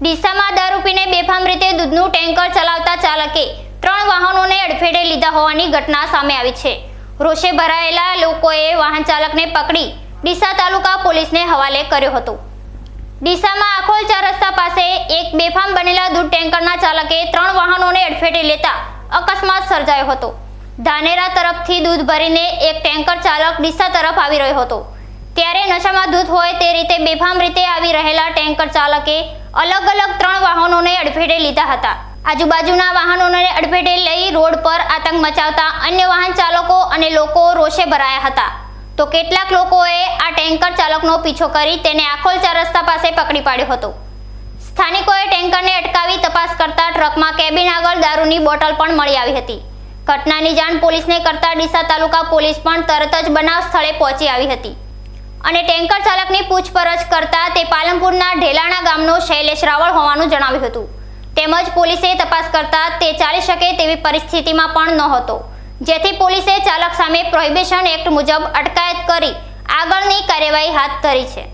ડીસામાં દારૂ પીને બેફામ રીતે દૂધનું ટેન્કર ચલાવતા ચાલકે 3 વાહનોને અડફેટે લીધા હોવાની ઘટના સામે આવી છે. રોષે ભરાયેલા લોકોએ વાહન ચાલકને પકડી ડીસા તાલુકા પોલીસને હવાલે કર્યો હતો. ડીસામાં આખોલ 4 રસ્તા પાસે એક બેફામ બનેલા દૂધ ટેન્કરના ચાલકે 3 વાહનોને અડફેટે લેતા અકસ્માત સર્જાયો હતો. ધાનેરા તરફથી દૂધ ભરીને એક ટેન્કર ચાલક ડીસા તરફ આવી રહ્યો હતો. ત્યારે નશામાં દૂધ હોય તે રીતે બેફામ રીતે આવી રહેલા ટેન્કર ચાલકે અલગ અલગ 3 વાહનોને અડફેટે લીધા હતા. આજુબાજુના વાહનોને અડફેટે લઈ રોડ પર આતંક મચાવતા અન્ય વાહન ચાલકો અને લોકો રોષે ભરાયા હતા. તો કેટલાક લોકોએ આ ટેન્કર ચાલકનો પીછો કરી તેને આખોલ 4 રસ્તા પાસે પકડી પાડ્યો હતો. સ્થાનિકોએ ટેન્કરને અટકાવી તપાસ કરતા ટ્રકમાં કેબિન આગળ દારૂની બોટલ પણ મળી આવી હતી. ઘટનાની જાણ પોલીસને કરતા ડીસા તાલુકા પોલીસ પણ તરત જ બનાવ સ્થળે પહોંચી આવી હતી અને ટેન્કર ચાલકની પૂછપરછ કરતા તે પાલનપુરના ઢેલાણા ગામનો શૈલેષ રાવળ હોવાનું જણાવ્યું હતું. તેમજ પોલીસે તપાસ કરતા તે ચાલી શકે તેવી પરિસ્થિતિમાં પણ નહોતો, જેથી પોલીસે ચાલક સામે પ્રોહિબિશન એક્ટ મુજબ અટકાયત કરી આગળની કાર્યવાહી હાથ ધરી છે.